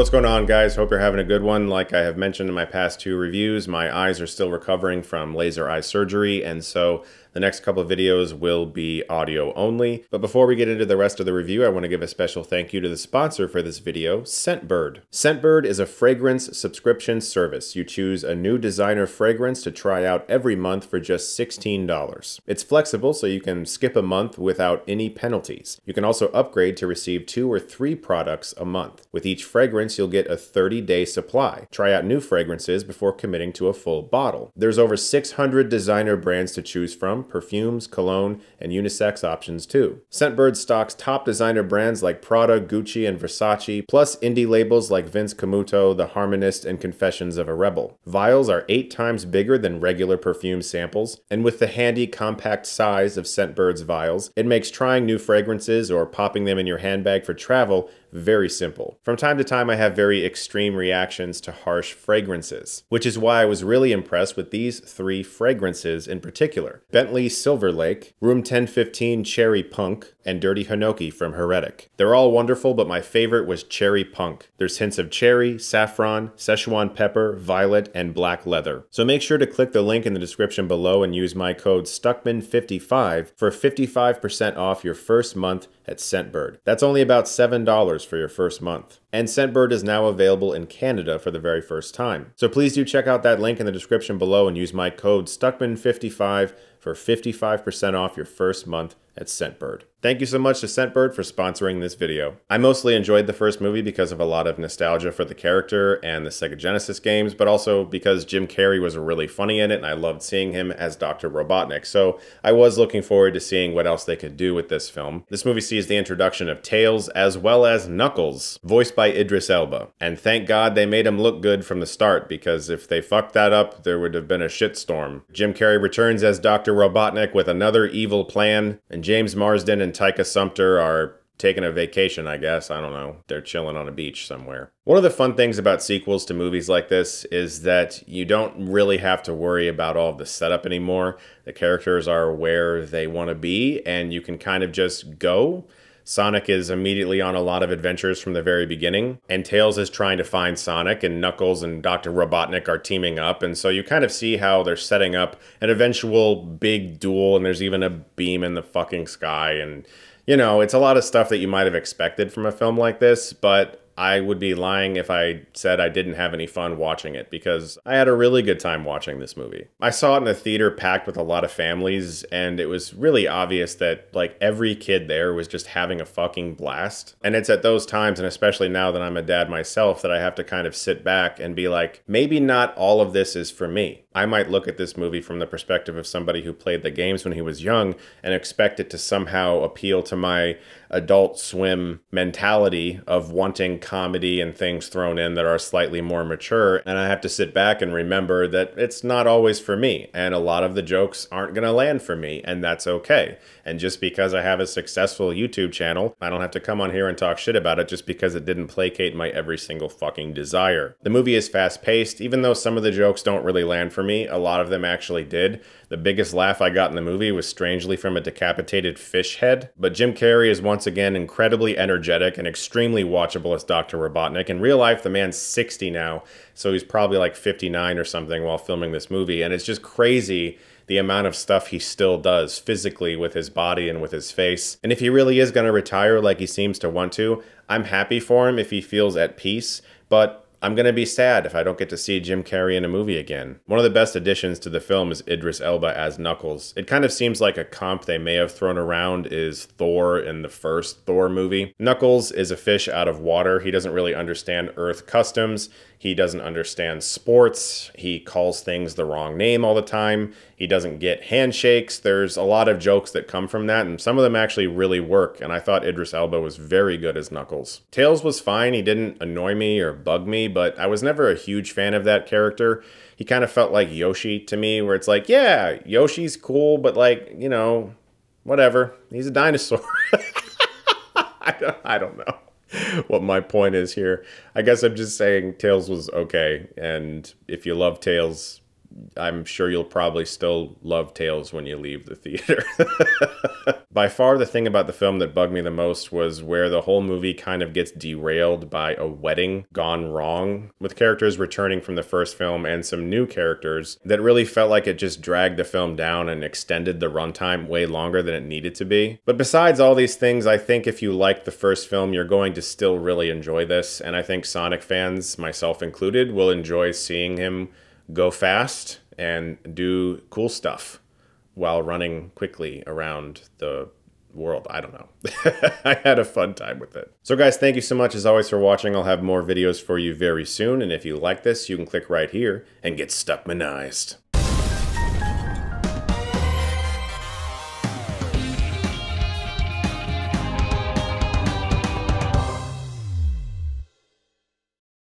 What's going on, guys? Hope you're having a good one. Like I have mentioned in my past two reviews, my eyes are still recovering from laser eye surgery, and so the next couple of videos will be audio only. But before we get into the rest of the review, I want to give a special thank you to the sponsor for this video, Scentbird. Scentbird is a fragrance subscription service. You choose a new designer fragrance to try out every month for just $16. It's flexible, so you can skip a month without any penalties. You can also upgrade to receive 2 or 3 products a month. With each fragrance, you'll get a 30-day supply. Try out new fragrances before committing to a full bottle. There's over 600 designer brands to choose from, perfumes, cologne, and unisex options too. Scentbird stocks top designer brands like Prada, Gucci, and Versace, plus indie labels like Vince Camuto, The Harmonist, and Confessions of a Rebel. Vials are 8 times bigger than regular perfume samples, and with the handy compact size of Scentbird's vials, it makes trying new fragrances or popping them in your handbag for travel very simple. From time to time, I have very extreme reactions to harsh fragrances, which is why I was really impressed with these 3 fragrances in particular: Bentley Silver Lake, Room 1015 Cherry Punk, and Dirty Hinoki from Heretic. They're all wonderful, but my favorite was Cherry Punk. There's hints of cherry, saffron, Szechuan pepper, violet, and black leather. So make sure to click the link in the description below and use my code STUCKMAN55 for 55% off your first month at Scentbird. That's only about $7 for your first month. And Scentbird is now available in Canada for the very first time. So please do check out that link in the description below and use my code STUCKMAN55 for 55% off your first month at Scentbird. Thank you so much to Scentbird for sponsoring this video. I mostly enjoyed the first movie because of a lot of nostalgia for the character and the Sega Genesis games, but also because Jim Carrey was really funny in it and I loved seeing him as Dr. Robotnik, so I was looking forward to seeing what else they could do with this film. This movie sees the introduction of Tails as well as Knuckles, voiced by Idris Elba. And thank God they made him look good from the start, because if they fucked that up, there would have been a shitstorm. Jim Carrey returns as Dr. Robotnik with another evil plan, and James Marsden and Taika Sumpter are taking a vacation, I guess. I don't know. They're chilling on a beach somewhere. One of the fun things about sequels to movies like this is that you don't really have to worry about all of the setup anymore. The characters are where they want to be, and you can kind of just go. Sonic is immediately on a lot of adventures from the very beginning, and Tails is trying to find Sonic, and Knuckles and Dr. Robotnik are teaming up, and so you kind of see how they're setting up an eventual big duel, and there's even a beam in the fucking sky, and, you know, it's a lot of stuff that you might have expected from a film like this, but I would be lying if I said I didn't have any fun watching it, because I had a really good time watching this movie. I saw it in a theater packed with a lot of families, and it was really obvious that, like, every kid there was just having a fucking blast. And it's at those times, and especially now that I'm a dad myself, that I have to kind of sit back and be like, maybe not all of this is for me. I might look at this movie from the perspective of somebody who played the games when he was young and expect it to somehow appeal to my Adult Swim mentality of wanting comedy and things thrown in that are slightly more mature. And I have to sit back and remember that it's not always for me. And a lot of the jokes aren't going to land for me, and that's okay. And just because I have a successful YouTube channel, I don't have to come on here and talk shit about it just because it didn't placate my every single fucking desire. The movie is fast-paced. Even though some of the jokes don't really land for me, a lot of them actually did. The biggest laugh I got in the movie was strangely from a decapitated fish head. But Jim Carrey is once again incredibly energetic and extremely watchable as Dr. Robotnik. In real life, the man's 60 now, so he's probably like 59 or something while filming this movie, and it's just crazy the amount of stuff he still does physically with his body and with his face. And if he really is going to retire like he seems to want to, I'm happy for him if he feels at peace, but I'm gonna be sad if I don't get to see Jim Carrey in a movie again. One of the best additions to the film is Idris Elba as Knuckles. It kind of seems like a comp they may have thrown around is Thor in the first Thor movie. Knuckles is a fish out of water. He doesn't really understand Earth customs. He doesn't understand sports. He calls things the wrong name all the time. He doesn't get handshakes. There's a lot of jokes that come from that, and some of them actually really work, and I thought Idris Elba was very good as Knuckles. Tails was fine. He didn't annoy me or bug me, but I was never a huge fan of that character. He kind of felt like Yoshi to me, where it's like, yeah, Yoshi's cool, but like, you know, whatever. He's a dinosaur. I don't know what my point is here. I guess I'm just saying Tails was okay, and if you love Tails, I'm sure you'll probably still love Tails when you leave the theater. By far, the thing about the film that bugged me the most was where the whole movie kind of gets derailed by a wedding gone wrong, with characters returning from the first film and some new characters that really felt like it just dragged the film down and extended the runtime way longer than it needed to be. But besides all these things, I think if you liked the first film, you're going to still really enjoy this, and I think Sonic fans, myself included, will enjoy seeing him go fast and do cool stuff while running quickly around the world. I don't know. I had a fun time with it. So guys, thank you so much as always for watching. I'll have more videos for you very soon, and if you like this, you can click right here and get Stuckmanized.